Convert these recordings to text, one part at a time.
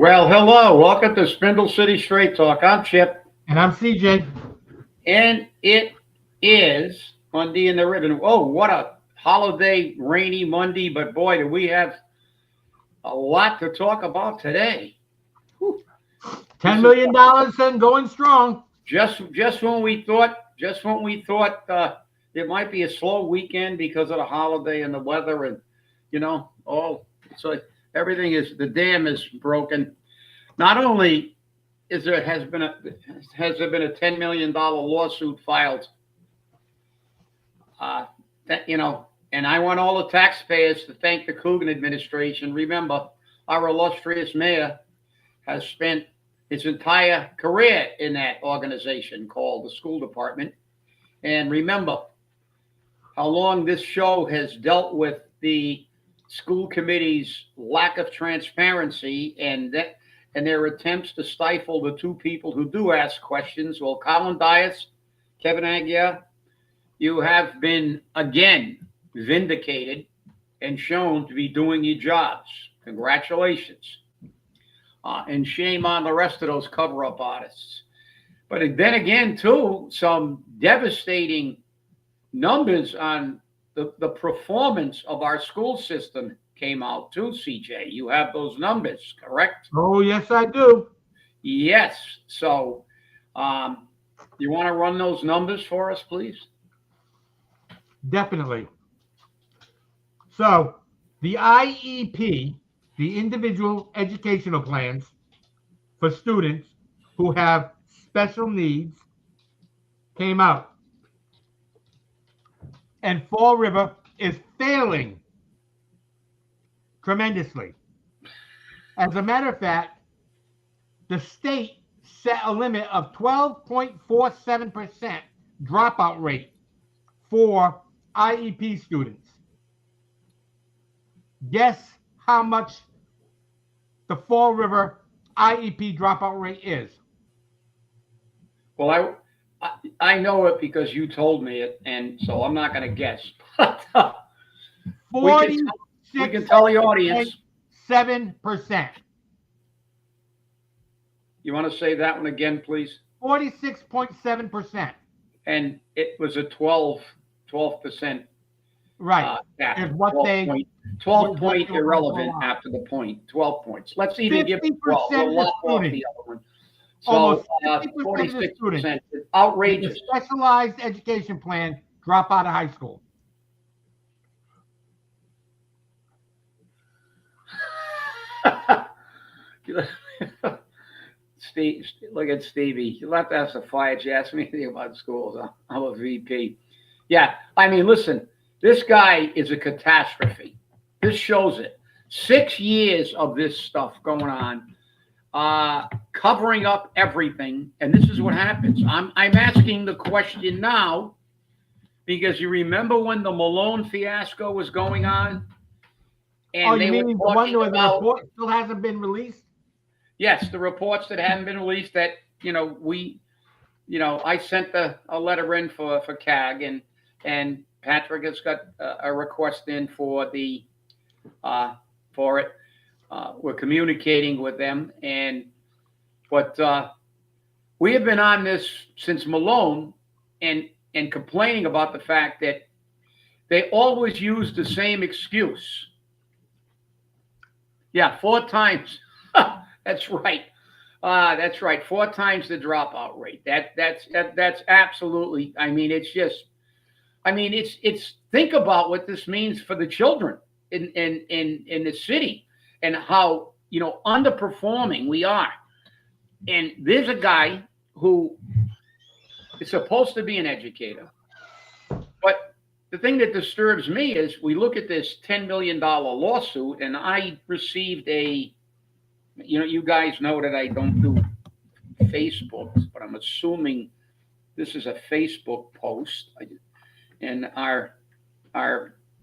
Well, hello. Welcome to Spindle City Straight Talk. I'm Chip, And I'm CJ. and it is Monday in the written. Oh, what a holiday, rainy Monday! But boy, do we have a lot to talk about today. Whew. $10 This is million and going strong. just when we thought it might be a slow weekend because of the holiday and the weather, and so everything is the dam is broken. Not only is there has there been a $10 million lawsuit filed. That and I want all the taxpayers to thank the Coogan administration. Remember, our illustrious mayor has spent his entire career in that organization called the school department. And remember how long this show has dealt with the school committee's lack of transparency and their attempts to stifle the two people who do ask questions. Well, Colin Dias, Kevin Aguirre, you have been again vindicated and shown to be doing your jobs. Congratulations. And shame on the rest of those cover-up artists. But then again, too, some devastating numbers on the performance of our school system came out too, CJ. You have those numbers, correct? Oh, yes, I do. Yes. So you want to run those numbers for us, please? Definitely. So, the IEP, the individual educational plans for students who have special needs, came out. And Fall River is failing tremendously. As a matter of fact, the state set a limit of 12.47% dropout rate for IEP students. Guess how much the Fall River IEP dropout rate is? Well, I know it because you told me it, and so I'm not going to guess. we can tell the audience. 7%. You want to say that one again, please? 46.7%. And it was a 12%. Right. Is what 12 point irrelevant after the point. 12 points. Let's even give it 12. We'll lock off the other one. So 46%. Outrageous. The specialized education plan drop out of high school. Steve, look at Stevie. You'll have to ask the fire. You ask me anything about schools. I'm a VP. Yeah, I mean, listen, this guy is a catastrophe. This shows it. 6 years of this stuff going on, covering up everything, and this is what happens. I'm asking the question now because you remember when the Malone fiasco was going on? And you mean the one where the report still hasn't been released? Yes, the reports that haven't been released that, I sent a letter in for CAG and Patrick has got a request in for it. We're communicating with them but we have been on this since Malone and complaining about the fact that they always use the same excuse. Yeah, 4 times. That's right. That's right. 4 times the dropout rate. That's absolutely. I mean, it's. Think about what this means for the children in the city and how underperforming we are. And there's a guy who is supposed to be an educator, but the thing that disturbs me is we look at this $10 million lawsuit, and I received you guys know that I don't do Facebook, but I'm assuming this is a Facebook post, and our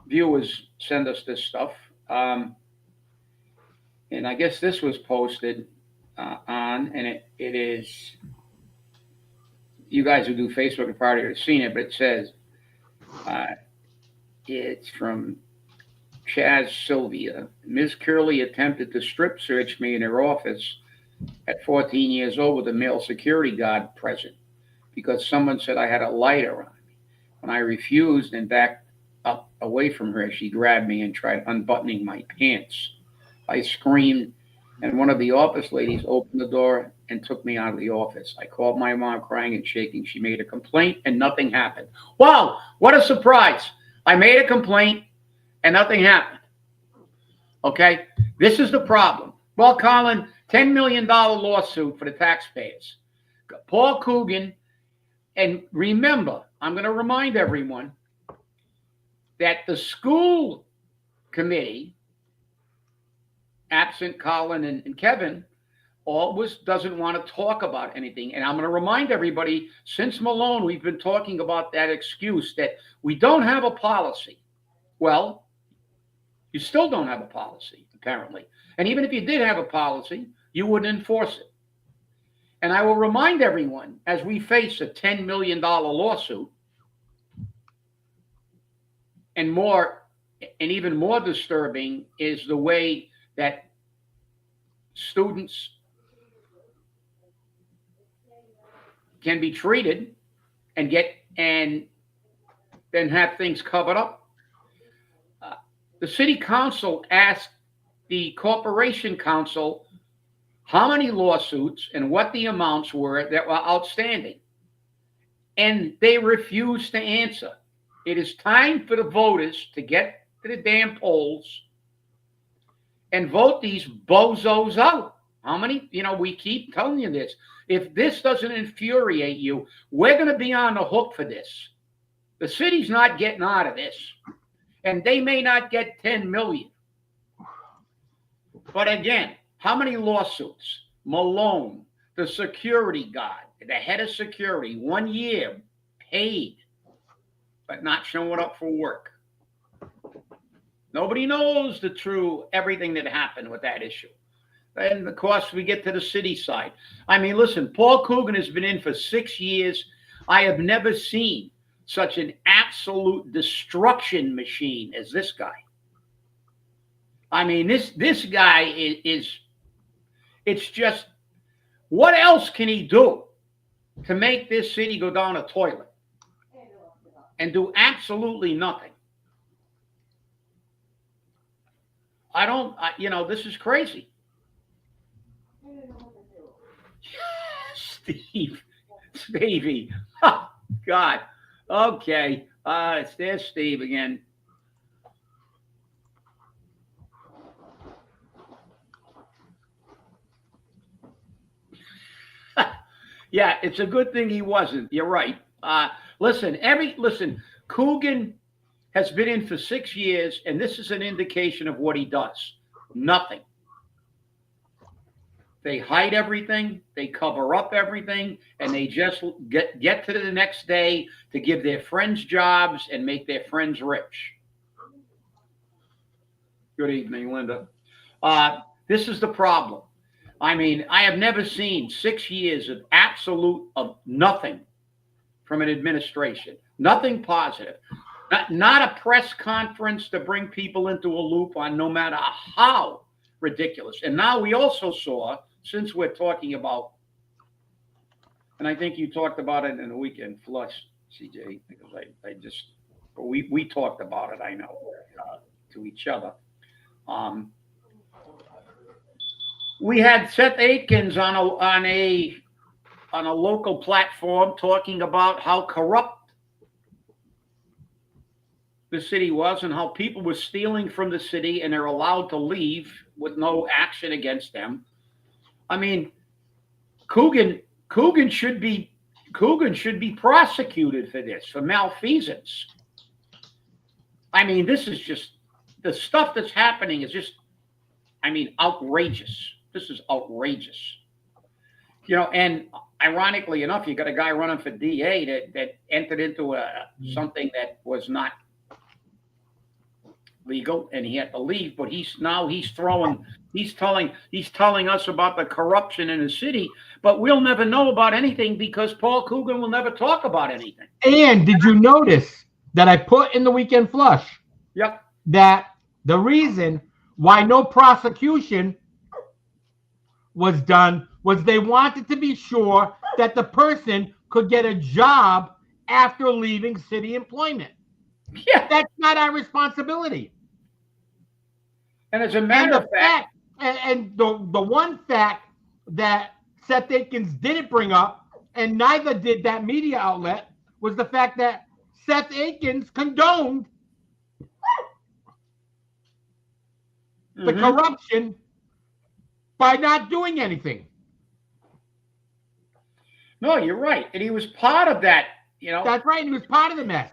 viewers send us this stuff, and I guess this was posted on, and it is. You guys who do Facebook have probably seen it, but it says it's from Chaz Sylvia. Ms. Curley attempted to strip search me in her office at 14 years old with a male security guard present because someone said I had a lighter on me. When I refused and backed up away from her, she grabbed me and tried unbuttoning my pants. I screamed, and one of the office ladies opened the door and took me out of the office. I called my mom crying and shaking. She made a complaint and nothing happened. Wow, what a surprise. I made a complaint and nothing happened. Okay, this is the problem. Well, Colin, $10 million lawsuit for the taxpayers. Paul Coogan, and remember, I'm going to remind everyone that the school committee, absent Colin and Kevin, always doesn't want to talk about anything. And I'm going to remind everybody, since Malone, we've been talking about that excuse that we don't have a policy. Well, you still don't have a policy, apparently. And even if you did have a policy, you wouldn't enforce it. And I will remind everyone, as we face a $10 million lawsuit, and more, and even more disturbing is the way that students can be treated and then have things covered up. The city council asked the corporation council how many lawsuits and what the amounts were that were outstanding. And they refused to answer. It is time for the voters to get to the damn polls and vote these bozos out. How many? We keep telling you this. If this doesn't infuriate you, we're going to be on the hook for this. The city's not getting out of this. And they may not get 10 million. But again, how many lawsuits? Malone, the security guard, the head of security, 1 year paid, but not showing up for work. Nobody knows the true everything that happened with that issue. And of course, we get to the city side. I mean, listen, Paul Coogan has been in for 6 years. I have never seen such an absolute destruction machine as this guy. I mean, this guy is it's just, what else can he do to make this city go down a toilet and do absolutely nothing? This is crazy. Stevie. Oh, God. Okay. There's Steve again. Yeah, it's a good thing he wasn't. You're right. Listen, Coogan has been in for 6 years, and this is an indication of what he does. Nothing. They hide everything, they cover up everything, and they just get to the next day to give their friends jobs and make their friends rich. Good evening, Linda. This is the problem. I mean, I have never seen 6 years of of nothing from an administration. Nothing positive. Not a press conference to bring people into a loop on no matter how ridiculous. And now we also saw, since we're talking about, and I think you talked about it in the weekend flush, CJ, because we talked about it, I know, to each other. We had Seth Aikens on a local platform talking about how corrupt the city was and how people were stealing from the city and they're allowed to leave with no action against them. I mean, Coogan should be prosecuted for this, for malfeasance. I mean, this is just, the stuff that's happening is just, outrageous. This is outrageous. And ironically enough, you got a guy running for DA that entered into something that was not legal, and he had to leave. But he's telling us about the corruption in the city, but we'll never know about anything because Paul Coogan will never talk about anything. And did you notice that I put in the weekend flush? Yep. That The reason why no prosecution was done was they wanted to be sure that the person could get a job after leaving city employment. Yeah. That's not our responsibility. And as a And matter the of fact, fact, and the one fact that Seth Akins didn't bring up, and neither did that media outlet, was the fact that Seth Akins condoned the corruption by not doing anything. no, you're right. And he was part of that, That's right. He was part of the mess.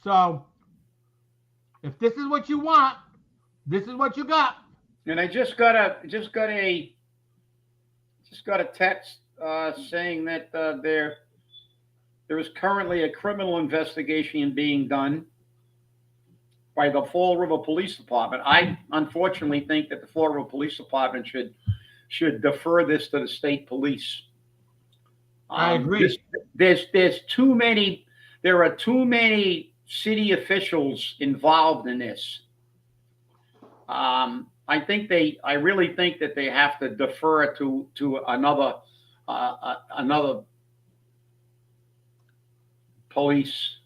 So, if this is what you want, this is what you got. And I just got a text saying that there is currently a criminal investigation being done by the Fall River Police Department. I unfortunately think that the Fall River Police Department should defer this to the state police. I agree. There's too many. There are too many city officials involved in this. I really think that they have to defer to another police.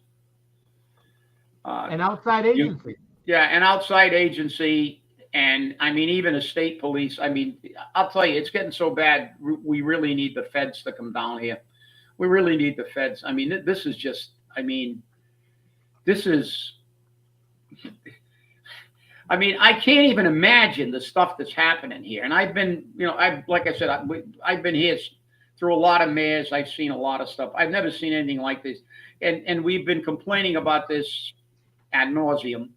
An outside agency. An outside agency, and I mean even a state police. I mean, I'll tell you, it's getting so bad. We really need the feds to come down here. We really need the feds. I mean, this is just. I mean, this is. I mean, I can't even imagine the stuff that's happening here. And I've been, like I said, I've been here through a lot of mayors. I've seen a lot of stuff. I've never seen anything like this. And we've been complaining about this ad nauseum.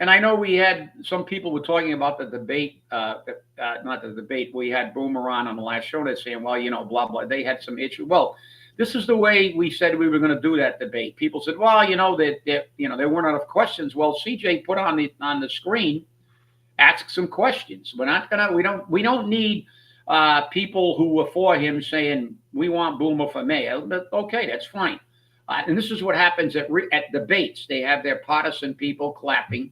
And I know we had some people were talking about the debate, not the debate. We had Boomer on the last show. They're saying, well, blah, blah. They had some issue. Well, this is the way we said we were going to do that debate. People said, well, there weren't enough questions. Well, CJ put on the screen, ask some questions. We don't need people who were for him saying we want Boomer for mayor. But okay, that's fine. And this is what happens at debates. They have their partisan people clapping.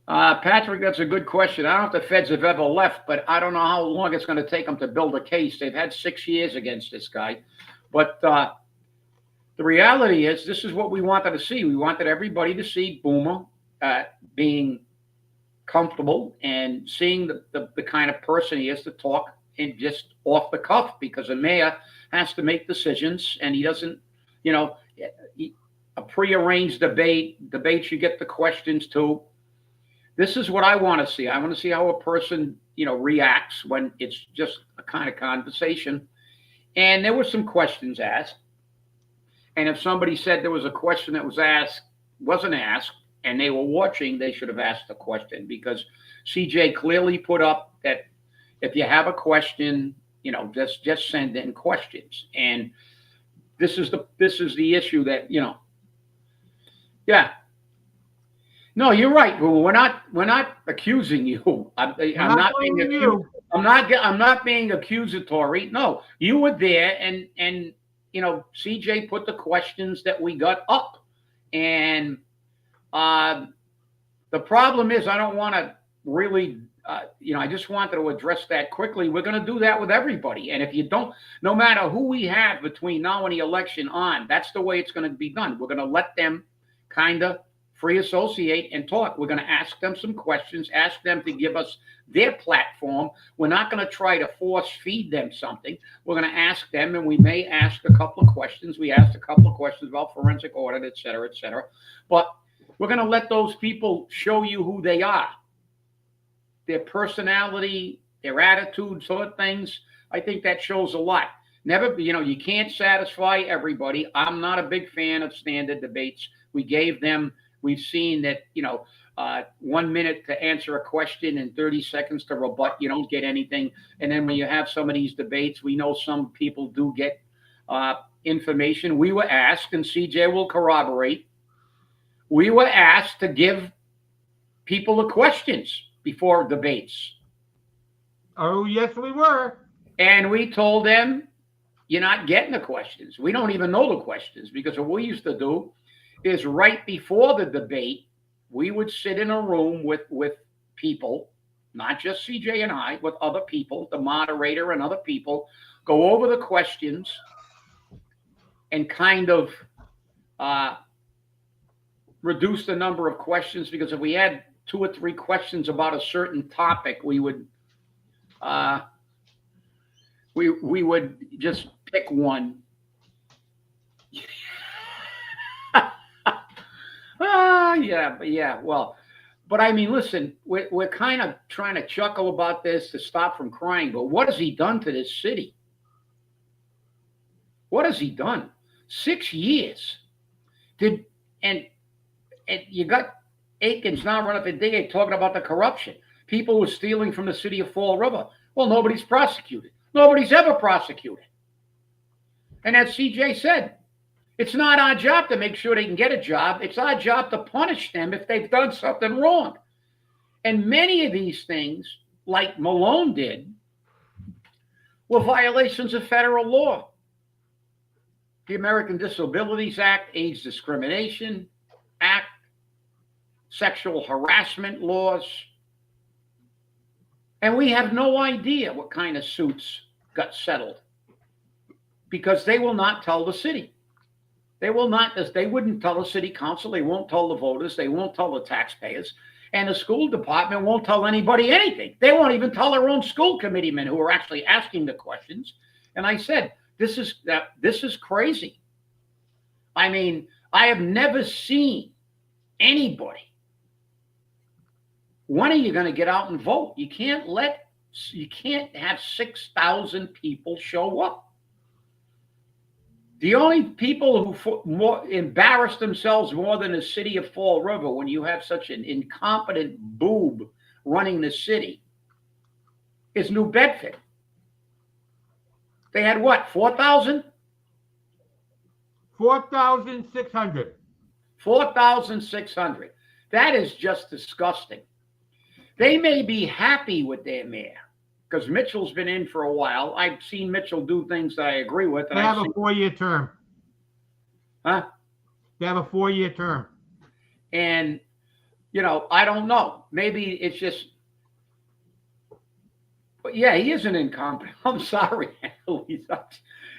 Patrick, that's a good question. I don't know if the feds have ever left, but I don't know how long it's going to take them to build a case. They've had 6 years against this guy. But the reality is, this is what we wanted to see. We wanted everybody to see Boomer being comfortable and seeing the kind of person he is to talk and just off the cuff, because a mayor has to make decisions, and he doesn't, a prearranged debates you get the questions to. This is what I want to see. I want to see how a person, reacts when it's just a kind of conversation. And there were some questions asked. And if somebody said there was a question that wasn't asked, and they were watching, they should have asked the question, because CJ clearly put up that if you have a question, just send in questions. And this is the issue that, yeah. No, you're right. Well, we're not accusing you. I'm not being accusatory. No, you were there, and CJ put the questions that we got up, and the problem is I don't want to really. I just wanted to address that quickly. We're going to do that with everybody, and if you don't, no matter who we have between now and the election on, that's the way it's going to be done. We're going to let them kind of free associate and talk. We're going to ask them some questions, ask them to give us their platform. We're not going to try to force feed them something. We're going to ask them, and we may ask a couple of questions. We asked a couple of questions about forensic audit, et cetera, et cetera. But we're going to let those people show you who they are, their personality, their attitude, sort of things. I think that shows a lot. Never, you can't satisfy everybody. I'm not a big fan of standard debates. We've seen that, 1 minute to answer a question and 30 seconds to rebut. You don't get anything. And then when you have some of these debates, we know some people do get information. We were asked, and CJ will corroborate, we were asked to give people the questions before debates. Oh, yes, we were. And we told them you're not getting the questions. We don't even know the questions because what we used to do is right before the debate, we would sit in a room with people, not just CJ and I, with other people, the moderator and other people, go over the questions and kind of reduce the number of questions, because if we had 2 or 3 questions about a certain topic, we would we would just pick one. Yeah. Well, but I mean, listen, we're kind of trying to chuckle about this to stop from crying, but what has he done to this city? What has he done? 6 years. And you got Aikens now running up the day talking about the corruption. People were stealing from the city of Fall River. Well, nobody's prosecuted. Nobody's ever prosecuted. And as CJ said, it's not our job to make sure they can get a job. It's our job to punish them if they've done something wrong. And many of these things, like Malone did, were violations of federal law. The American Disabilities Act, AIDS Discrimination Act, sexual harassment laws. And we have no idea what kind of suits got settled because they will not tell the city. They wouldn't tell the city council. They won't tell the voters. They won't tell the taxpayers. And the school department won't tell anybody anything. They won't even tell their own school committeemen who are actually asking the questions. And I said, this is crazy. I mean, I have never seen anybody. When are you going to get out and vote? You can't have 6,000 people show up. The only people who embarrass themselves more than the city of Fall River when you have such an incompetent boob running the city is New Bedford. They had what, 4,000? 4,600. 4,600. That is just disgusting. They may be happy with their mayor because Mitchell's been in for a while. I've seen Mitchell do things that I agree with. They have a 4-year term. Huh? They have a 4-year term. And, I don't know. Maybe it's just, but yeah, he isn't incompetent. I'm sorry.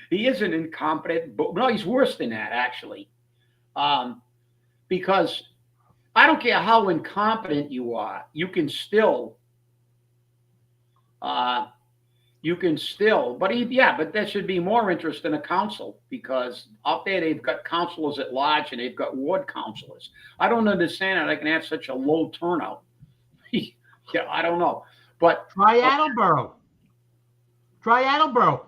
He isn't incompetent, but no, he's worse than that, actually. Because I don't care how incompetent you are, you can still, but there should be more interest in a council because out there they've got councilors at large and they've got ward councilors. I don't understand how they can have such a low turnout. Yeah, I don't know. But try Attleboro.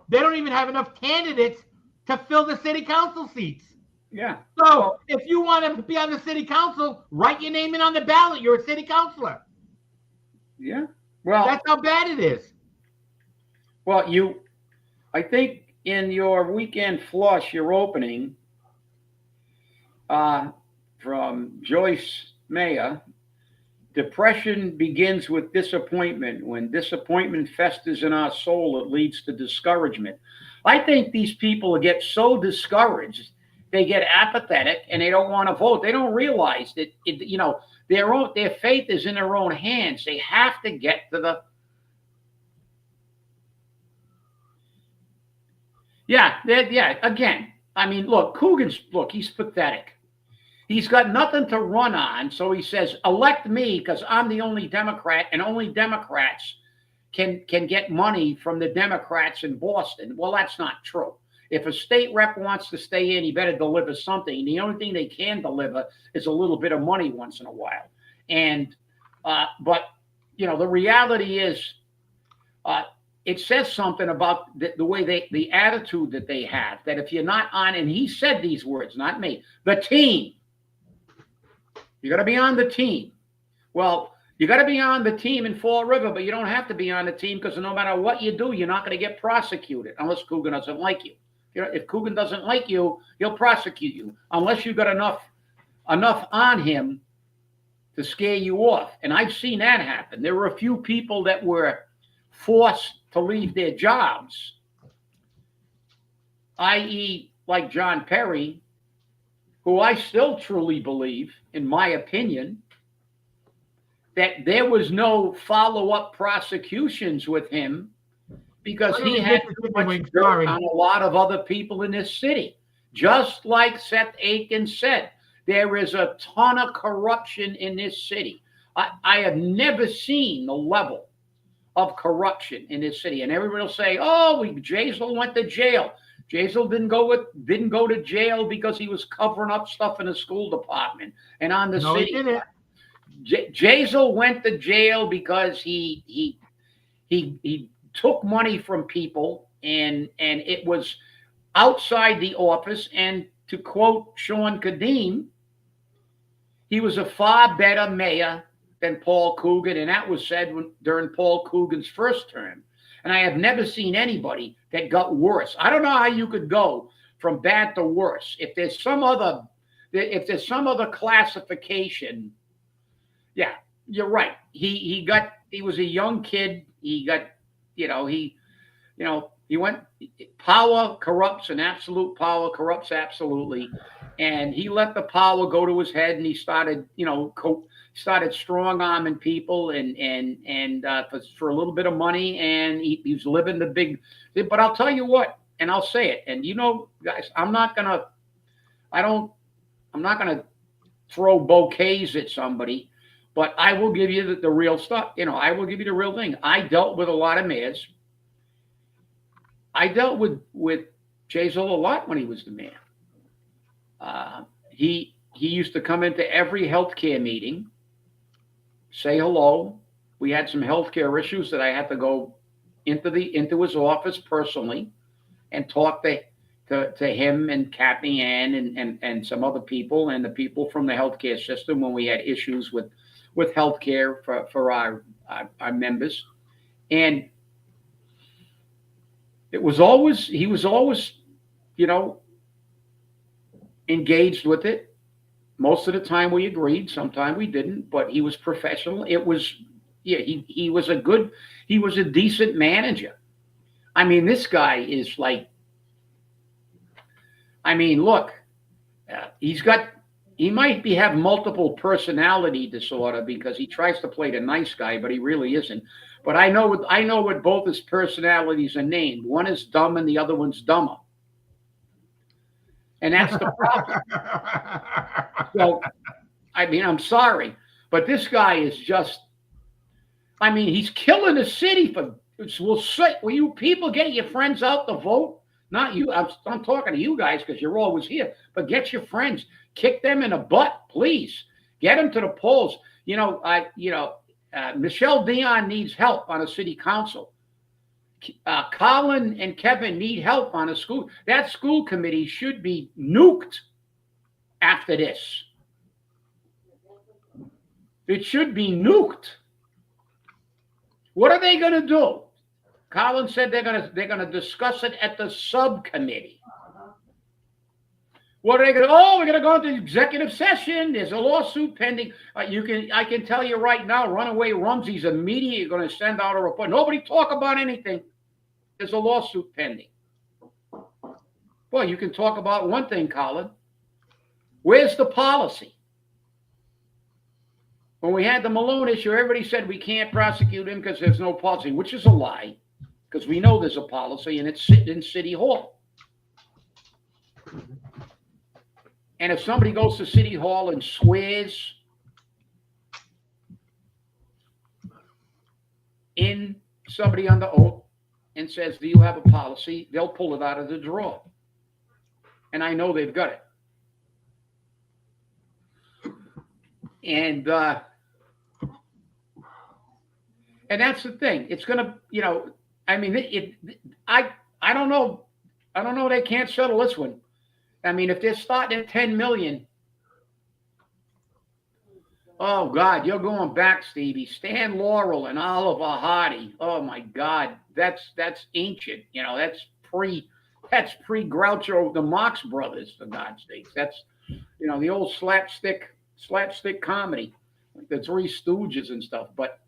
They don't even have enough candidates to fill the city council seats. Yeah. So if you want to be on the city council, write your name in on the ballot. You're a city councilor. Yeah. Well, that's how bad it is. Well, I think in your weekend flush, your opening from Joyce Meyer, depression begins with disappointment. When disappointment festers in our soul, it leads to discouragement. I think these people get so discouraged, they get apathetic and they don't want to vote. They don't realize that, their faith is in their own hands. They have to get to the. Yeah. Again, I mean, he's pathetic. He's got nothing to run on. So he says, elect me because I'm the only Democrat and only Democrats can get money from the Democrats in Boston. Well, that's not true. If a state rep wants to stay in, he better deliver something. The only thing they can deliver is a little bit of money once in a while. And, but, the reality is, it says something about the way the attitude that they have, that if you're not on, and he said these words, not me, the team, you got to be on the team. Well, you got to be on the team in Fall River, but you don't have to be on the team because no matter what you do, you're not going to get prosecuted unless Coogan doesn't like you. If Coogan doesn't like you, he'll prosecute you unless you've got enough on him to scare you off. And I've seen that happen. There were a few people that were forced to leave their jobs i.e., like John Perry, who I still truly believe, in my opinion, that there was no follow-up prosecutions with him because he had too much dirt on a lot of other people in this city. Just like Seth Aiken said, there is a ton of corruption in this city. I have never seen the level of corruption in this city. And everybody will say, "Oh, Jazel went to jail." Jazel didn't go to jail because he was covering up stuff in the school department and on the city. He didn't. Jazel went to jail because he took money from people and it was outside the office. And to quote Sean Kadeem, he was a far better mayor than Paul Coogan, and that was said during Paul Coogan's first term. And I have never seen anybody that got worse. I don't know how you could go from bad to worse. If there's some other classification, yeah, you're right. He was a young kid. He got, he went, power corrupts, and absolute power corrupts absolutely. And he let the power go to his head, and he started, started strong arming people and for a little bit of money, and he was living the big. But I'll tell you what, and I'll say it, and guys, I'm not gonna throw bouquets at somebody, but I will give you the real stuff. I will give you the real thing. I dealt with a lot of mayors. I dealt with Jazel a lot when he was the mayor. He used to come into every healthcare meeting, say hello. We had some healthcare issues that I had to go into his office personally and talk to him and Kathy Ann and some other people and the people from the healthcare system when we had issues with healthcare for our members. And he was always, engaged with it. Most of the time we agreed, sometimes we didn't, but he was professional. He was a decent manager. I mean, this guy is like, look, he might have multiple personality disorder because he tries to play the nice guy, but he really isn't. But I know what both his personalities are named. One is dumb and the other one's dumber. And that's the problem. So, I'm sorry, but this guy is just, he's killing the city will you people get your friends out to vote? Not you. I'm talking to you guys because you're always here, but get your friends, kick them in the butt, please. Get them to the polls. Michelle Dion needs help on a city council. Colin and Kevin need help on a school. That school committee should be nuked after this. It should be nuked. What are they going to do? Colin said they're going to discuss it at the subcommittee. What are they going to? Oh, we're going to go into executive session. There's a lawsuit pending. I can tell you right now, Runaway Rumsey's immediately going to send out a report. Nobody talk about anything. There's a lawsuit pending. Well, you can talk about one thing, Colin. Where's the policy? When we had the Malone issue, everybody said we can't prosecute him because there's no policy, which is a lie, because we know there's a policy and it's sitting in City Hall. And if somebody goes to City Hall and swears in somebody under oath and says, "Do you have a policy?" they'll pull it out of the drawer. And I know they've got it. And that's the thing. It's going to, I don't know. I don't know. They can't settle this one. If they're starting at 10 million, oh God, you're going back, Stevie. Stan Laurel and Oliver Hardy. Oh my God, that's ancient. That's pre Groucho, the Marx Brothers, for God's sakes. That's the old slapstick comedy, like the Three Stooges and stuff. But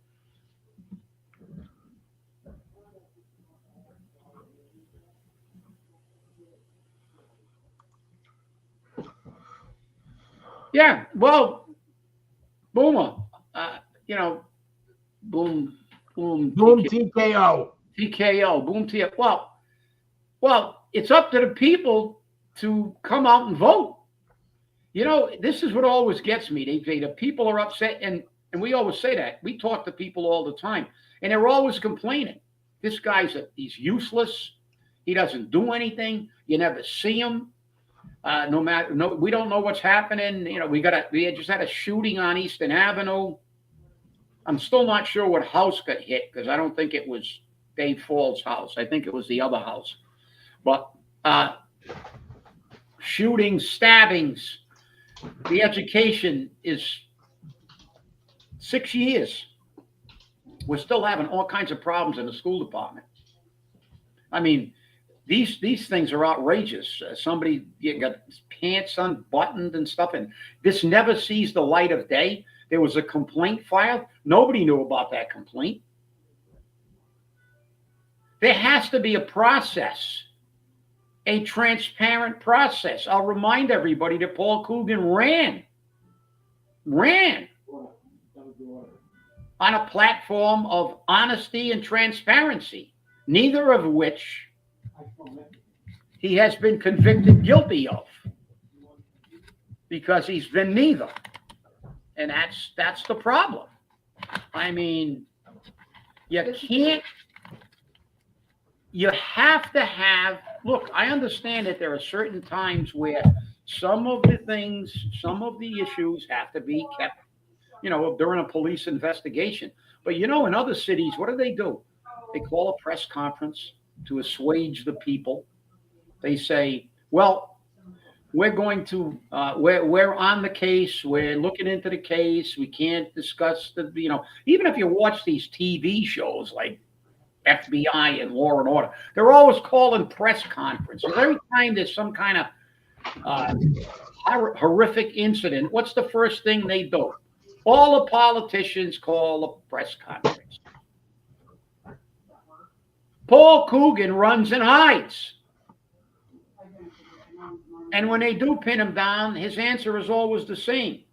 Yeah, well, Boomer, you know, boom, boom, Boom TKO. TKO, boom, TKO. Well, it's up to the people to come out and vote. This is what always gets me. The people are upset, and we always say that. We talk to people all the time, and they're always complaining. This he's useless. He doesn't do anything. You never see him. No matter, no, we don't know what's happening. We just had a shooting on Eastern Avenue. I'm still not sure what house got hit because I don't think it was Dave Fall's house. I think it was the other house. But shootings, stabbings, the education is 6 years. We're still having all kinds of problems in the school department. I mean, these things are outrageous. Somebody got pants unbuttoned and stuff, and this never sees the light of day. There was a complaint filed. Nobody knew about that complaint. There has to be a process, a transparent process. I'll remind everybody that Paul Coogan ran on a platform of honesty and transparency, neither of which he has been convicted guilty of, because he's been neither. And that's the problem. I mean, you have to have, look, I understand that there are certain times where some of the issues have to be kept, during a police investigation. But in other cities, what do? They call a press conference to assuage the people. They say, well, we're going to, we're on the case. We're looking into the case. We can't discuss even if you watch these TV shows like FBI and Law and Order, they're always calling press conferences. Every time there's some kind of horrific incident, what's the first thing they do? All the politicians call a press conference. Paul Coogan runs and hides. And when they do pin him down, his answer is always the same.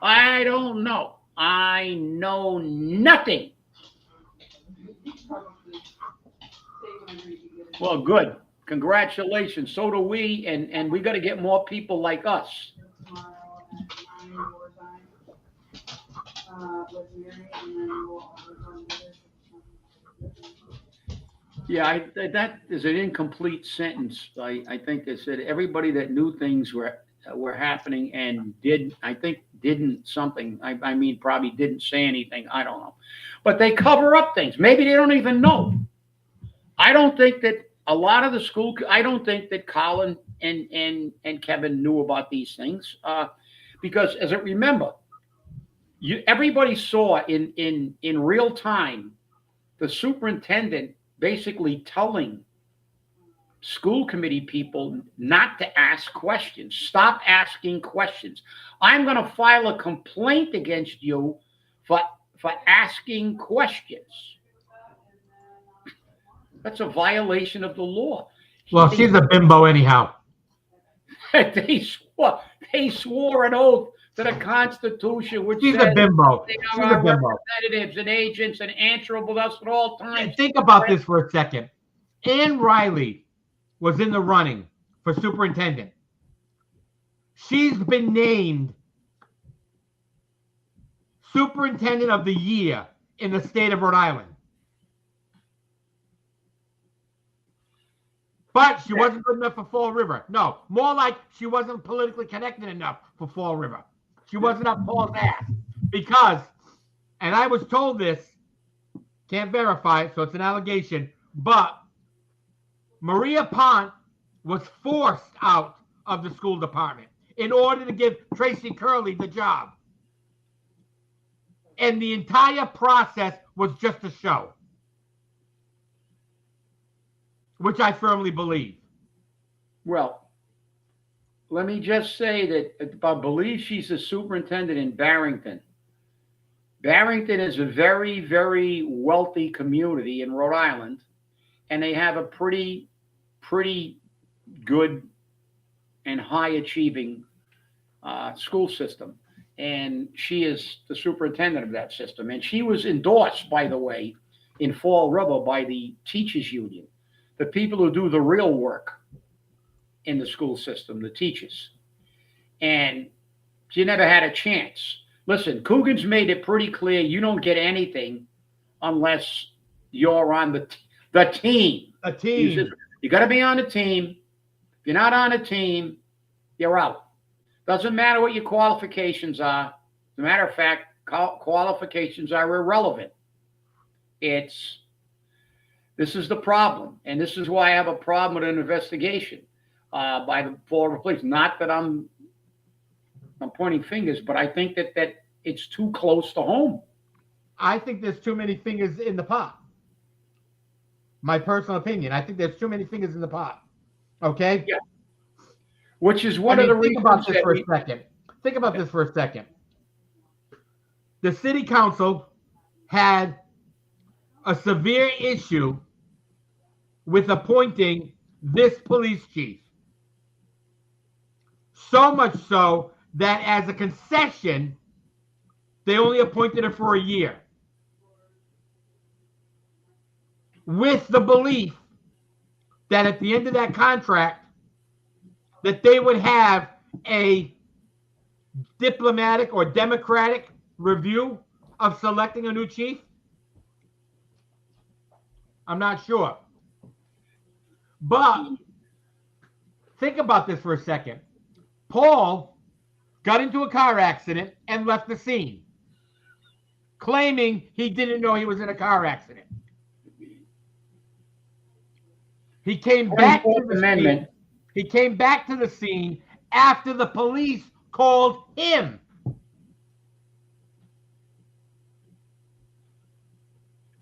I don't know. I know nothing. Well, good. Congratulations. So do we, and we got to get more people like us. Yeah, that is an incomplete sentence. I think they said everybody that knew things were happening and didn't something. I mean, probably didn't say anything. I don't know, but they cover up things. Maybe they don't even know. I don't think that a lot of the school. I don't think that Colin and Kevin knew about these things because, as I remember, everybody saw in real time the superintendent basically telling school committee people not to ask questions. Stop asking questions. I'm going to file a complaint against you for asking questions. That's a violation of the law. Well, she's a bimbo anyhow. They swore an oath to the Constitution, which she's says a bimbo. they are our representatives and agents and answerable to us at all times. Think about this for a second. Ann Riley was in the running for superintendent. She's been named superintendent of the year in the state of Rhode Island. But she wasn't good enough for Fall River. No, more like she wasn't politically connected enough for Fall River. She wasn't up Paul's ass. Because, and I was told this, can't verify it, so it's an allegation, but Maria Pont was forced out of the school department in order to give Tracy Curley the job. And the entire process was just a show, which I firmly believe. Well, let me just say that I believe she's a superintendent in Barrington. Barrington is a very, very wealthy community in Rhode Island, and they have a pretty good and high achieving school system. And she is the superintendent of that system. And she was endorsed, by the way, in Fall River by the teachers union, the people who do the real work in the school system, the teachers. And she never had a chance. Listen, Coogan's made it pretty clear you don't get anything unless you're on the team. A team. You got to be on the team. If you're not on the team, you're out. Doesn't matter what your qualifications are. As a matter of fact, qualifications are irrelevant. This is the problem, and this is why I have a problem with an investigation by the Fall River Police. Not that I'm pointing fingers, but I think that it's too close to home. I think there's too many fingers in the pot. My personal opinion. I think there's too many fingers in the pot. Okay? Yeah. Which is one of the reasons. Think about this for a second. Think about this for a second. The city council had a severe issue with appointing this police chief. So much so that as a concession, they only appointed her for a year. With the belief that at the end of that contract, that they would have a diplomatic or democratic review of selecting a new chief. I'm not sure. But think about this for a second. Paul got into a car accident and left the scene, claiming he didn't know he was in a car accident. He came back to the scene. He came back to the scene after the police called him.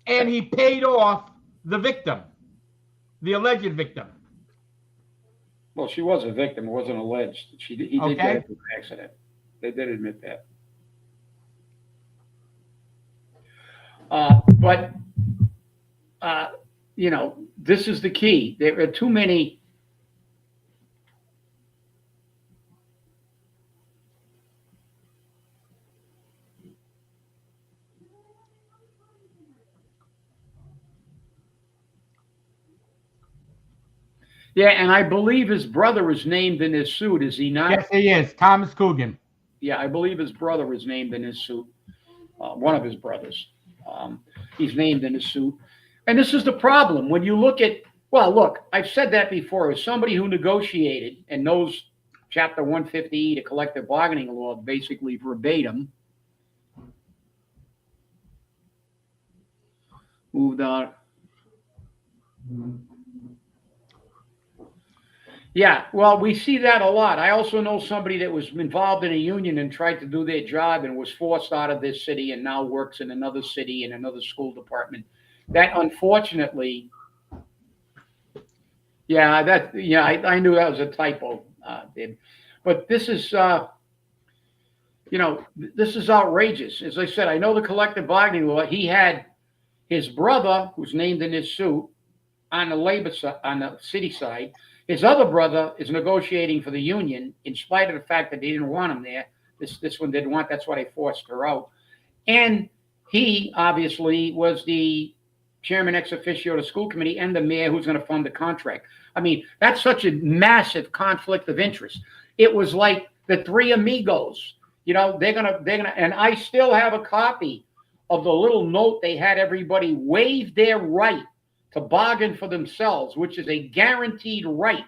And he paid off the victim, the alleged victim. Well, she was a victim. It wasn't alleged. He did get into an accident. They did admit that. But this is the key. There are too many. Yeah, and I believe his brother is named in his suit, is he not? Yes, he is. Thomas Coogan. Yeah, I believe his brother is named in his suit. One of his brothers. He's named in his suit. And this is the problem. When you look at, I've said that before. As somebody who negotiated and knows Chapter 150E, the collective bargaining law, basically verbatim. Moved on. Yeah, well, we see that a lot. I also know somebody that was involved in a union and tried to do their job and was forced out of this city and now works in another city in another school department. That unfortunately, I knew that was a typo, Dave. But this is, this is outrageous. As I said, I know the collective bargaining law. He had his brother, who's named in his suit, on the labor side, on the city side. His other brother is negotiating for the union, in spite of the fact that they didn't want him there. This one didn't want. That's why they forced her out. And he obviously was the chairman ex officio of the school committee and the mayor who's going to fund the contract. I mean, that's such a massive conflict of interest. It was like the three amigos. They're gonna, and I still have a copy of the little note they had everybody waive their right to bargain for themselves, which is a guaranteed right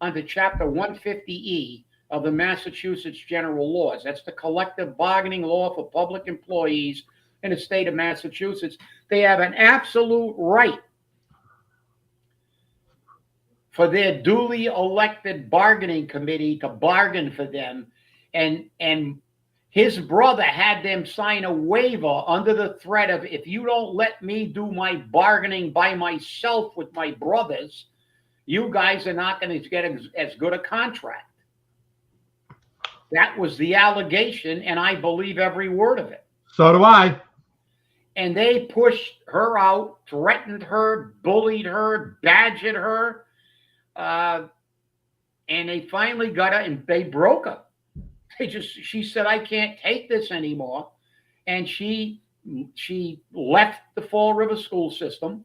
under Chapter 150E of the Massachusetts General Laws. That's the collective bargaining law for public employees in the state of Massachusetts. They have an absolute right for their duly elected bargaining committee to bargain for them. And his brother had them sign a waiver under the threat of, if you don't let me do my bargaining by myself with my brothers, you guys are not going to get as good a contract. That was the allegation, and I believe every word of it. So do I. And they pushed her out, threatened her, bullied her, badgered her, and they finally got her, and they broke her. she said, I can't take this anymore. And she left the Fall River school system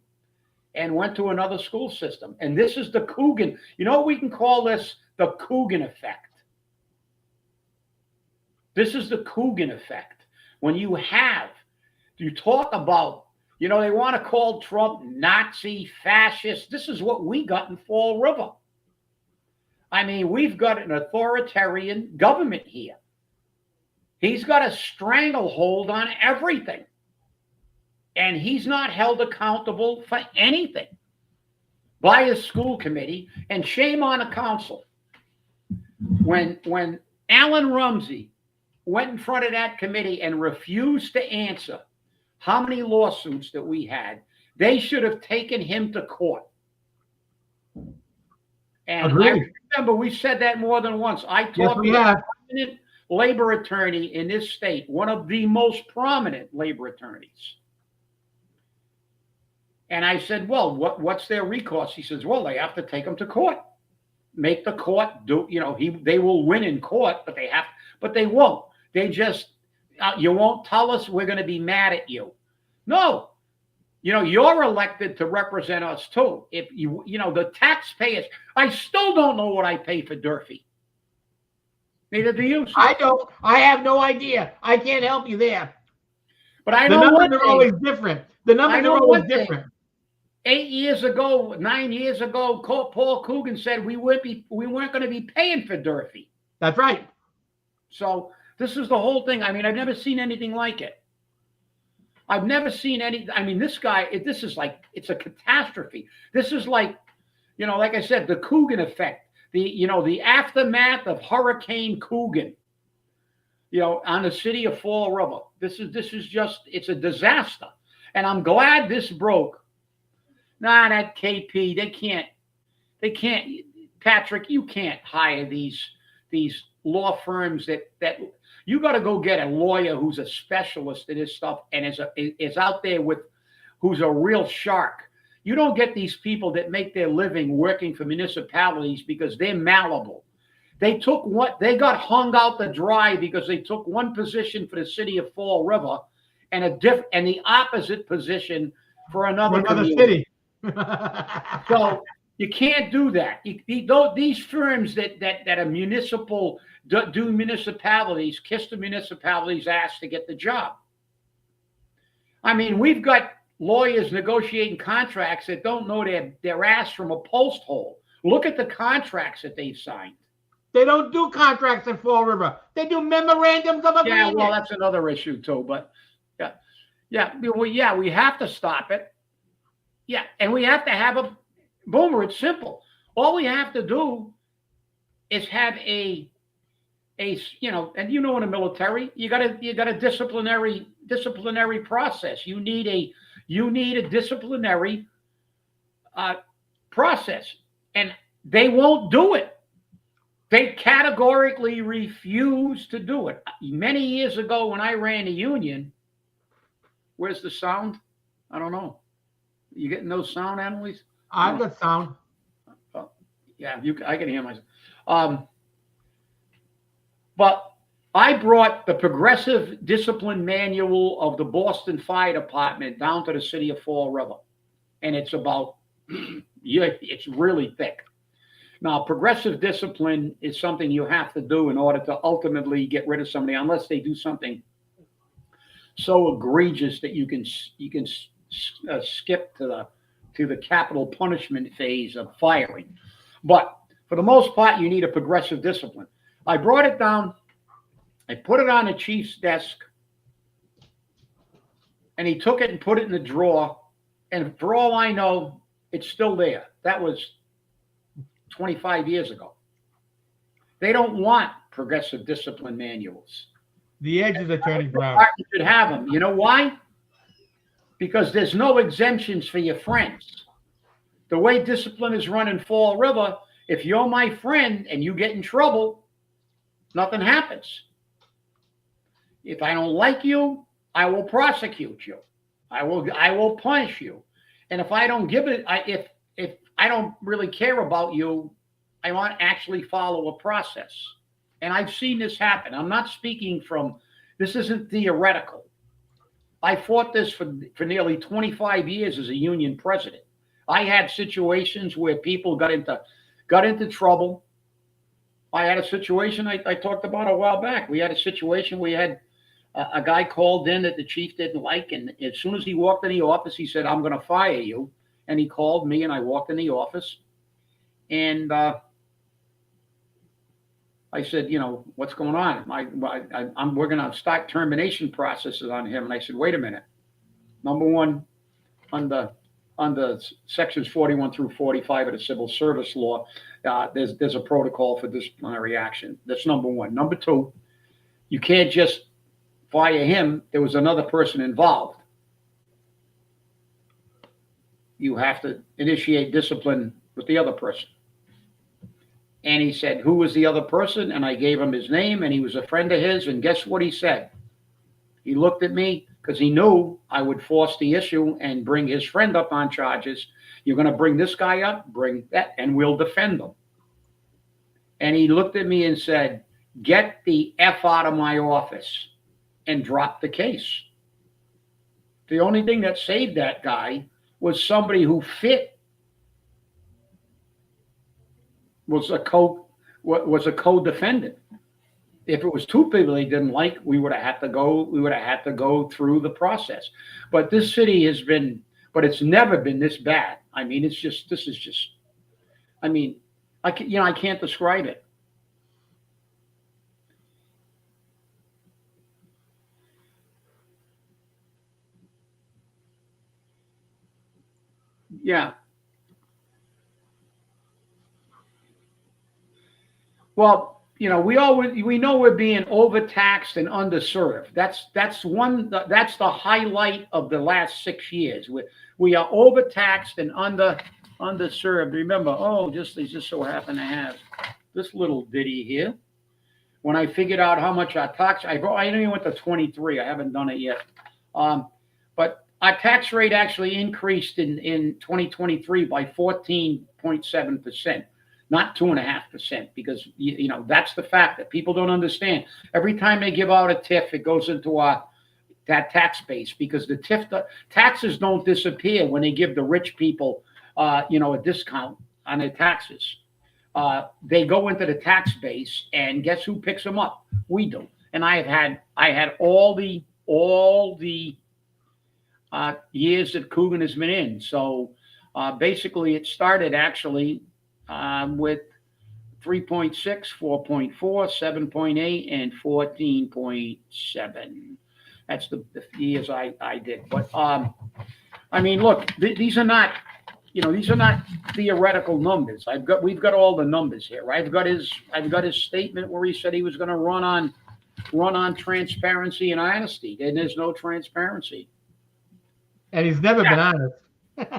and went to another school system. And this is the Coogan. You know what we can call this? The Coogan effect. This is the Coogan effect. When you talk about, they want to call Trump Nazi, fascist. This is what we got in Fall River. I mean, we've got an authoritarian government here. He's got a stranglehold on everything. And he's not held accountable for anything by his school committee, and shame on the council. When Alan Rumsey went in front of that committee and refused to answer how many lawsuits that we had, they should have taken him to court. And Agreed. I remember we said that more than once. I talked to a prominent labor attorney in this state, one of the most prominent labor attorneys. And I said, well, what's their recourse? He says, well, they have to take them to court. Make the court do, they will win in court, but they won't. They just, you won't tell us, we're going to be mad at you. No, you're elected to represent us too. If the taxpayers, I still don't know what I pay for Durfee. Neither do you. I don't. I have no idea. I can't help you there. But I know the numbers are always different. The numbers are always different. 9 years ago, Paul Coogan said we weren't going to be paying for Durfee. That's right. So this is the whole thing. I mean, I've never seen anything like it. I've never seen any. I mean, this guy. This is like, it's a catastrophe. This is like, like I said, the Coogan effect. The aftermath of Hurricane Coogan. On the city of Fall River. This is just, it's a disaster. And I'm glad this broke. Nah, that KP, they can't, Patrick, you can't hire these law firms that you got to go get a lawyer who's a specialist in this stuff and is out there who's a real shark. You don't get these people that make their living working for municipalities because they're malleable. They got hung out to dry because they took one position for the city of Fall River and the opposite position for another city. So you can't do that. These firms that are municipal, do municipalities, kiss the municipalities' ass to get the job. I mean, we've got lawyers negotiating contracts that don't know their ass from a post hole. Look at the contracts that they've signed. They don't do contracts in Fall River. They do memorandums of agreement. Yeah, well, that's another issue too. But we have to stop it. Yeah, and we have to have a Boomer. It's simple. All we have to do is have a and in the military, you got a disciplinary process. You need a disciplinary process, and they won't do it. They categorically refuse to do it. Many years ago, when I ran a union, where's the sound? I don't know. You getting those sound, Annalise? I've got sound. Oh, yeah, I can hear myself. But I brought the progressive discipline manual of the Boston Fire Department down to the city of Fall River. And it's about, it's really thick. Now, progressive discipline is something you have to do in order to ultimately get rid of somebody, unless they do something so egregious that you can skip to the capital punishment phase of firing. But for the most part, you need a progressive discipline. I brought it down. I put it on the chief's desk, and he took it and put it in the drawer. And for all I know, it's still there. That was 25 years ago. They don't want progressive discipline manuals. The edges are turning brown. You should have them. You know why? Because there's no exemptions for your friends. The way discipline is run in Fall River, if you're my friend and you get in trouble, nothing happens. If I don't like you, I will prosecute you. I will punish you. And if I don't give it, if I don't really care about you, I want to actually follow a process. and I've seen this happen. I'm not speaking from, this isn't theoretical. I fought this for nearly 25 years as a union president. I had situations where people got into trouble. I had a situation I talked about a while back. We had a situation we had a guy called in that the chief didn't like, and as soon as he walked in the office, he said, "I'm going to fire you." And he called me, and I walked in the office, and I said, "What's going on?" We're going to start termination processes on him. And I said, "Wait a minute. Number one, under sections 41 through 45 of the civil service law, there's a protocol for disciplinary action. That's number one. Number two, you can't just fire him. There was another person involved. You have to initiate discipline with the other person." And he said, "Who was the other person?" And I gave him his name, and he was a friend of his. And guess what he said? He looked at me because he knew I would force the issue and bring his friend up on charges. "You're going to bring this guy up, bring that, and we'll defend him." And he looked at me and said, "Get the F out of my office," and dropped the case. The only thing that saved that guy was somebody who fit, was a co-defendant. If it was two people they didn't like, we would have had to go through the process. But this city has been, but it's never been this bad. I mean, I can't describe it. Yeah. Well, we know we're being overtaxed and underserved. That's the highlight of the last 6 years. We are overtaxed and underserved. Remember, they just so happen to have this little ditty here. When I figured out how much our tax, I only went to 23. I haven't done it yet. But our tax rate actually increased in 2023 by 14.7%. Not 2.5%, because that's the fact that people don't understand. Every time they give out a TIF, it goes into that tax base, because the taxes don't disappear when they give the rich people a discount on their taxes. They go into the tax base, and guess who picks them up? We do. And I had all the years that Coogan has been in. So basically, it started actually with 3.6, 4.4, 7.8, and 14.7. That's the years I did. But look, these are not theoretical numbers. We've got all the numbers here. I've got his statement where he said he was going to run on transparency and honesty. And there's no transparency. And he's never been honest.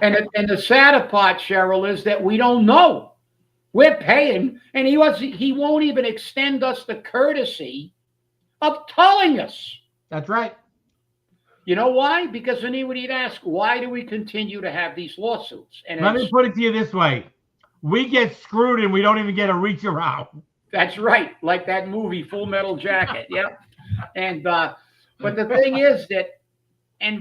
and the sadder part, Cheryl, is that we don't know. We're paying, and he won't even extend us the courtesy of telling us. That's right. You know why? Because then he would ask, why do we continue to have these lawsuits? And let me put it to you this way. We get screwed and we don't even get a reach around. That's right. Like that movie, Full Metal Jacket. Yeah. And, but the thing is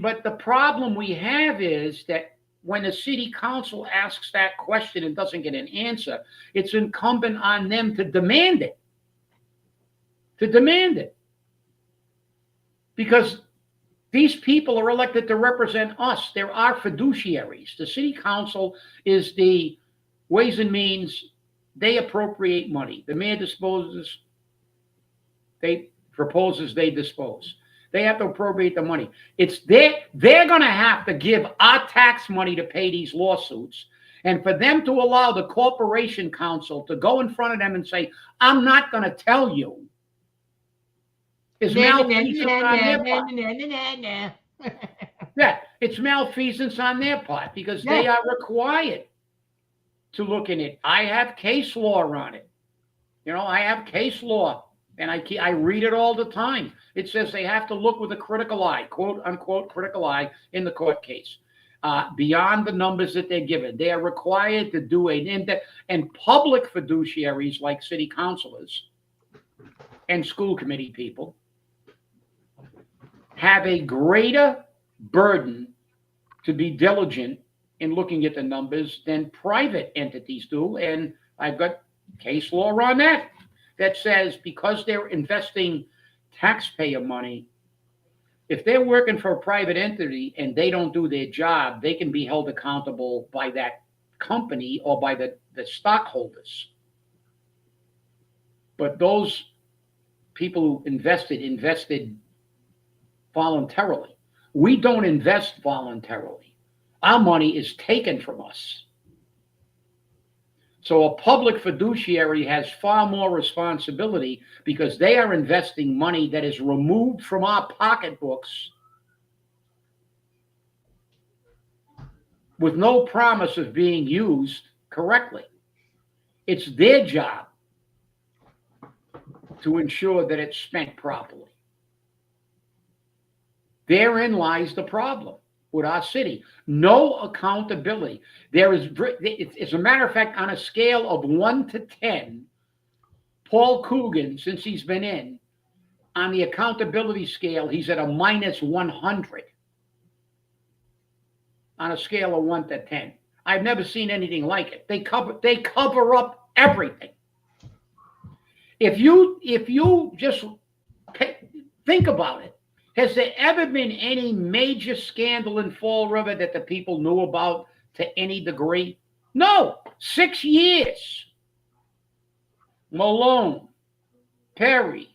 but the problem we have is that when the city council asks that question and doesn't get an answer, it's incumbent on them to demand it. Because these people are elected to represent us. There are fiduciaries. The city council is the Ways and Means. They appropriate money. The mayor disposes. They proposes, they dispose. They have to appropriate the money. They're going to have to give our tax money to pay these lawsuits. And for them to allow the corporation counsel to go in front of them and say, "I'm not going to tell you," is malfeasance on their part. Yeah, it's malfeasance on their part, because they are required to look in it. I have case law on it. I have case law. And I read it all the time. It says they have to look with a critical eye, quote unquote, critical eye in the court case, beyond the numbers that they're given. They are required to do and public fiduciaries like city councilors and school committee people have a greater burden to be diligent in looking at the numbers than private entities do. And I've got case law on that says because they're investing taxpayer money, if they're working for a private entity and they don't do their job, they can be held accountable by that company or by the stockholders. But those people who invested voluntarily. We don't invest voluntarily. Our money is taken from us. So a public fiduciary has far more responsibility because they are investing money that is removed from our pocketbooks with no promise of being used correctly. It's their job to ensure that it's spent properly. Therein lies the problem with our city. No accountability. There is, as a matter of fact, on a scale of 1 to 10, Paul Coogan, since he's been in, on the accountability scale, he's at a minus 100 on a scale of 1 to 10. I've never seen anything like it. They cover up everything. If you just think about it, has there ever been any major scandal in Fall River that the people knew about to any degree? No. 6 years. Malone, Perry,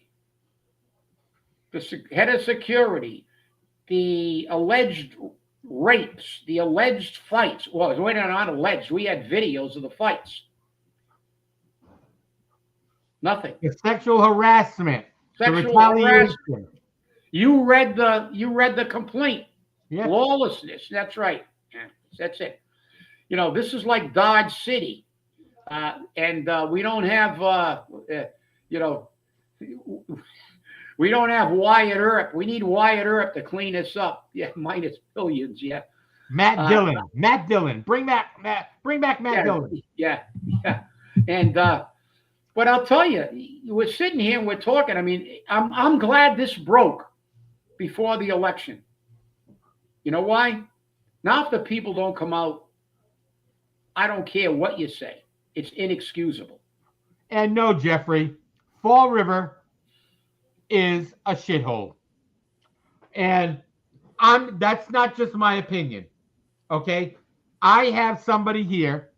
the head of security, the alleged rapes, the alleged fights. Well, we're not alleged. We had videos of the fights. Nothing. It's sexual harassment. Sexual harassment. You read the complaint. Yeah. Lawlessness. That's right. Yeah, that's it. This is like Dodge City, and we don't have we don't have Wyatt Earp. We need Wyatt Earp to clean this up. Yeah, minus billions. Yeah. Matt Dillon. Bring back Matt Dillon. Yeah. And but I'll tell you, we're sitting here and we're talking. I mean, I'm glad this broke before the election. You know why? Now, if the people don't come out, I don't care what you say. It's inexcusable. And no, Jeffrey, Fall River is a shithole. And that's not just my opinion. Okay? I have somebody here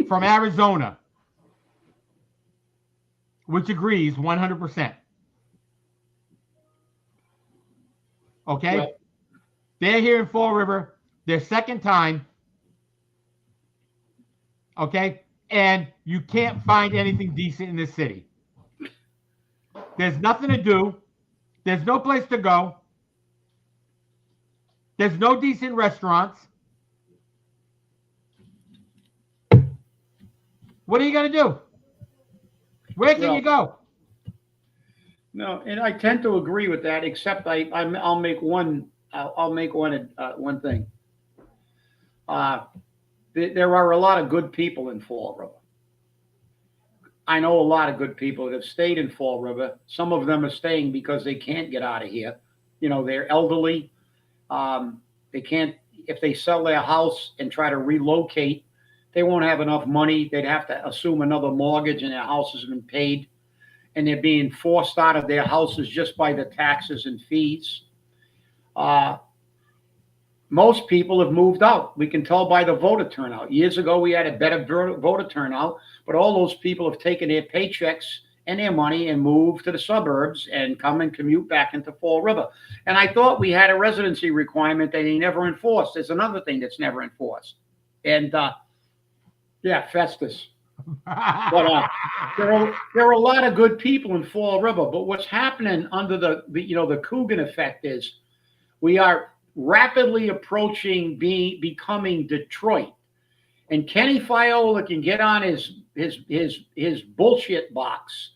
from Arizona which agrees 100%. Okay? Well, they're here in Fall River, their second time. Okay? And you can't find anything decent in this city. There's nothing to do. There's no place to go. There's no decent restaurants. What are you going to do? Where can you go? No, and I tend to agree with that. Except I'll make one thing. There are a lot of good people in Fall River. I know a lot of good people that have stayed in Fall River. Some of them are staying because they can't get out of here. They're elderly. They can't. If they sell their house and try to relocate, they won't have enough money. They'd have to assume another mortgage, and their house has been paid, and they're being forced out of their houses just by the taxes and fees. Most people have moved out. We can tell by the voter turnout. Years ago, we had a better voter turnout, but all those people have taken their paychecks and their money and moved to the suburbs and come and commute back into Fall River. And I thought we had a residency requirement that they never enforced. There's another thing that's never enforced. And yeah, Festus. But there are a lot of good people in Fall River. But what's happening under the Coogan effect is we are rapidly approaching becoming Detroit. And Kenny Fiola can get on his bullshit box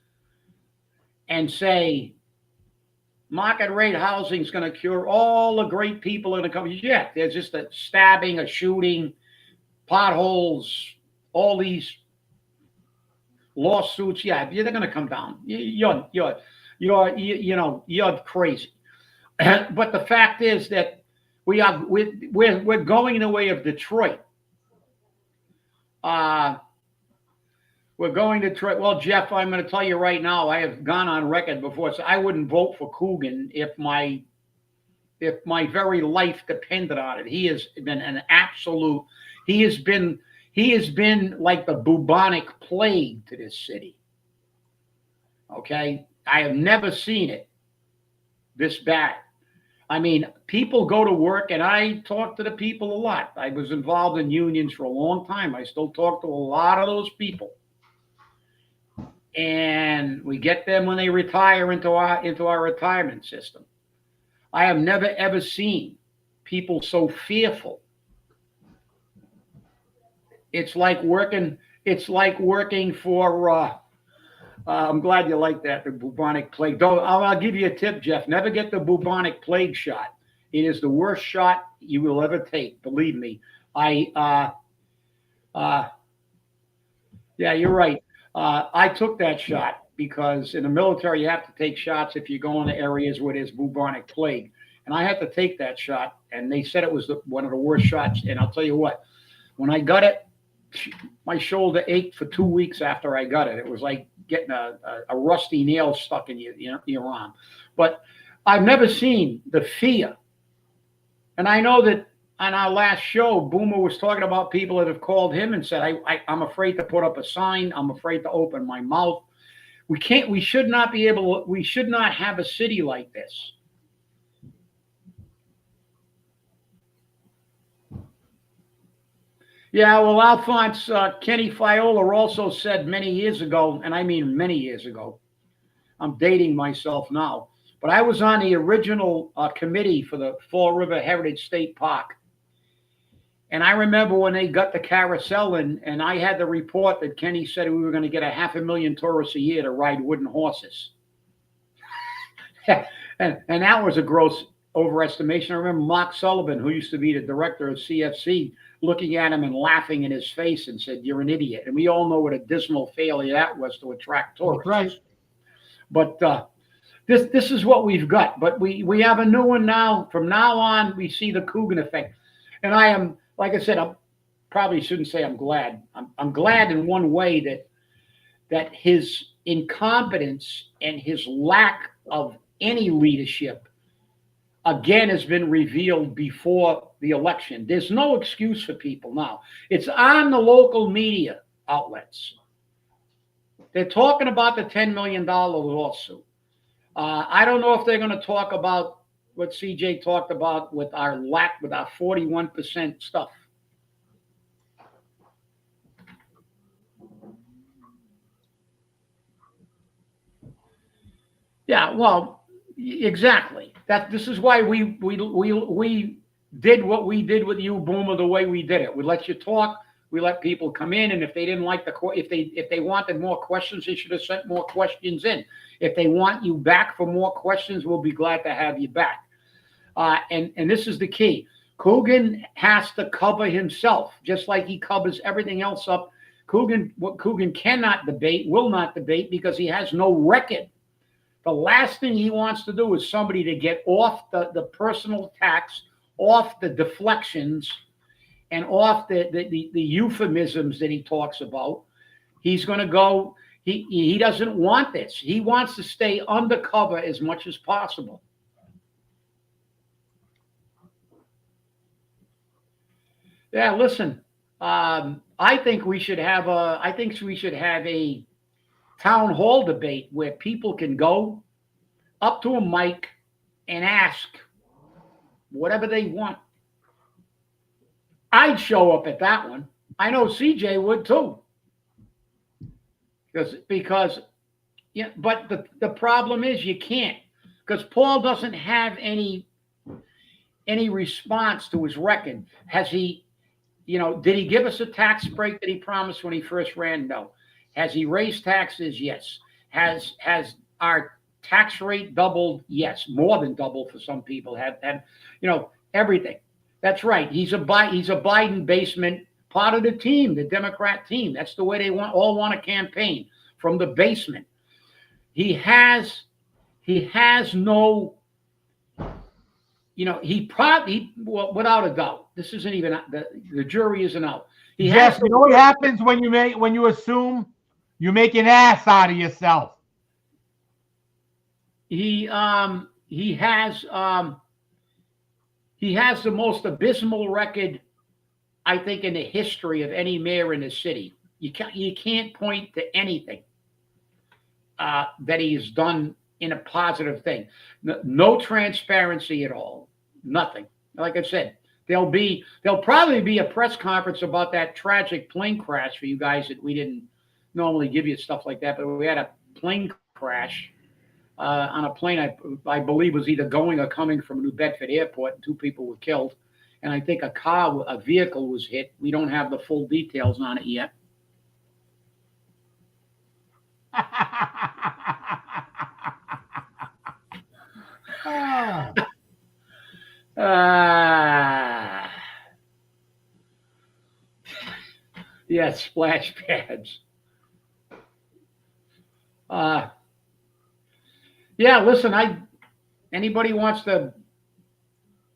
and say market rate housing is going to cure all the great people in the country. Yeah, there's just a stabbing, a shooting, potholes, all these lawsuits. Yeah, they're going to come down. You're crazy. But the fact is that we're going in the way of Detroit. We're going to Detroit. Well, Jeff, I'm going to tell you right now. I have gone on record before, so I wouldn't vote for Coogan if my very life depended on it. He has been an absolute. He has been like the bubonic plague to this city. Okay, I have never seen it this bad. I mean, people go to work, and I talk to the people a lot. I was involved in unions for a long time. I still talk to a lot of those people. And we get them when they retire into our retirement system. I have never ever seen people so fearful. It's like working for. I'm glad you like that, the bubonic plague. I'll give you a tip, Jeff. Never get the bubonic plague shot. It is the worst shot you will ever take. Believe me. Yeah, you're right. I took that shot because in the military you have to take shots if you go into areas where there's bubonic plague, and I had to take that shot. And they said it was one of the worst shots. And I'll tell you what, when I got it, my shoulder ached for 2 weeks after I got it. It was like getting a rusty nail stuck in your arm. But I've never seen the fear. And I know that on our last show, Boomer was talking about people that have called him and said, I'm afraid to put up a sign. I'm afraid to open my mouth. We should not have a city like this. Yeah, well, Alphonse, Kenny Fiola also said many years ago, and I mean many years ago, I'm dating myself now, but I was on the original committee for the Fall River Heritage State Park. And I remember when they got the carousel in, and I had the report that Kenny said we were going to get 500,000 tourists a year to ride wooden horses. and that was a gross overestimation. I remember Mark Sullivan, who used to be the director of CFC, looking at him and laughing in his face and said, "You're an idiot." And we all know what a dismal failure that was to attract tourists. That's right. But this is what we've got. But we have a new one now. From now on, we see the Coogan effect. And I am, like I said, I probably shouldn't say I'm glad. I'm glad in one way that his incompetence and his lack of any leadership again has been revealed before the election. There's no excuse for people now. It's on the local media outlets. They're talking about the $10 million lawsuit. I don't know if they're going to talk about what CJ talked about with our 41% stuff. Yeah, well, exactly. This is why we did what we did with you, Boomer, the way we did it. We let you talk. We let people come in, and if they didn't like if they wanted more questions, they should have sent more questions in. If they want you back for more questions, we'll be glad to have you back. And this is the key. Coogan has to cover himself, just like he covers everything else up. What Coogan cannot debate, will not debate, because he has no record. The last thing he wants to do is somebody to get off the personal attacks, off the deflections, and off the euphemisms that he talks about. He's going to go. He doesn't want this. He wants to stay undercover as much as possible. Yeah, listen. I think we should have a town hall debate where people can go up to a mic and ask whatever they want. I'd show up at that one. I know CJ would too. Because yeah, but the problem is you can't, because Paul doesn't have any response to his record. Has he, did he give us a tax break that he promised when he first ran? No. Has he raised taxes? Yes. Has our tax rate doubled? Yes. More than doubled for some people. Have everything. That's right. He's a Biden basement part of the team, the Democrat team. That's the way they all want to campaign. from the basement. He has no, he probably, well, without a doubt, this isn't even, the jury isn't out. He Jeff, has you know what happens when you assume you make an ass out of yourself? He has the most abysmal record, I think, in the history of any mayor in the city. You can't point to anything that he's done in a positive thing. No transparency at all. Nothing. Like I said, there'll probably be a press conference about that tragic plane crash for you guys that we didn't normally give you stuff like that, but we had a plane crash on a plane I believe was either going or coming from New Bedford Airport, and 2 people were killed. And I think a vehicle was hit. We don't have the full details on it yet. Yeah, splash pads. Yeah, listen, anybody wants to,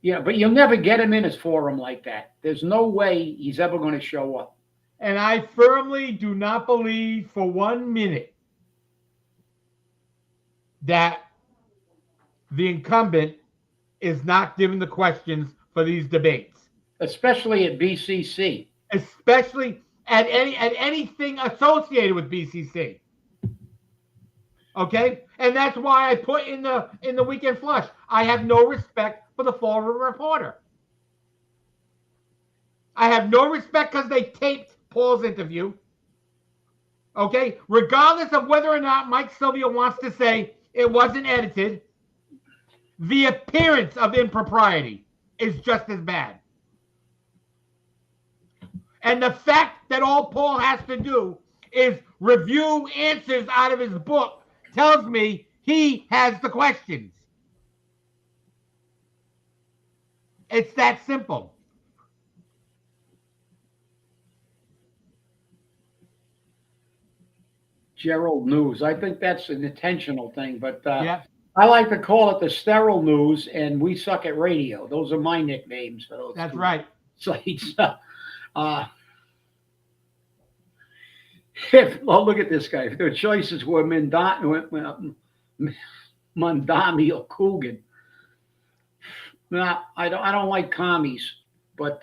but you'll never get him in his forum like that. There's no way he's ever going to show up. And I firmly do not believe for 1 minute that the incumbent is not given the questions for these debates. Especially at BCC. Especially at anything associated with BCC. Okay? And that's why I put in the weekend flush. I have no respect for the Fall River Reporter. I have no respect because they taped Paul's interview. Okay? Regardless of whether or not Mike Sylvia wants to say it wasn't edited, the appearance of impropriety is just as bad. And the fact that all Paul has to do is review answers out of his book tells me he has the questions. It's that simple. Gerald News. I think that's an intentional thing, but Yeah. I like to call it the Sterile News, and we suck at radio. Those are my nicknames for those. That's right. Sites. Look at this guy. If their choices were Mandami or Coogan. No, I don't like commies, but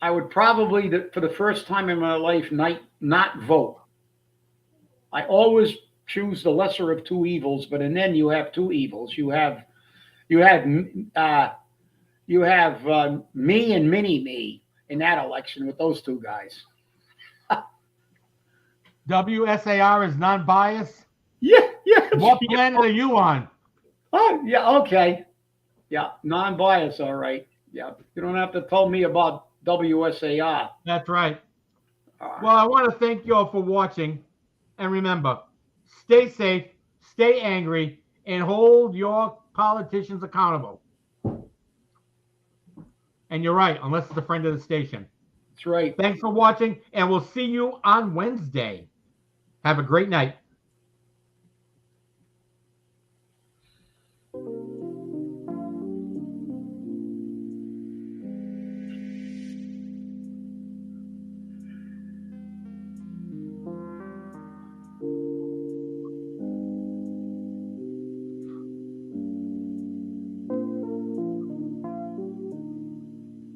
I would probably, for the first time in my life, not vote. I always choose the lesser of 2 evils, but and then you have 2 evils. You have me and mini me in that election with those 2 guys. WSAR is non-biased. Yeah. What planet are you on? Oh, yeah, okay. Yeah, non-biased, all right. Yeah, you don't have to tell me about WSAR. That's right. Well, I want to thank you all for watching. And remember, stay safe, stay angry, and hold your politicians accountable. And you're right, unless it's a friend of the station. That's right. Thanks for watching, and we'll see you on Wednesday. Have a great night.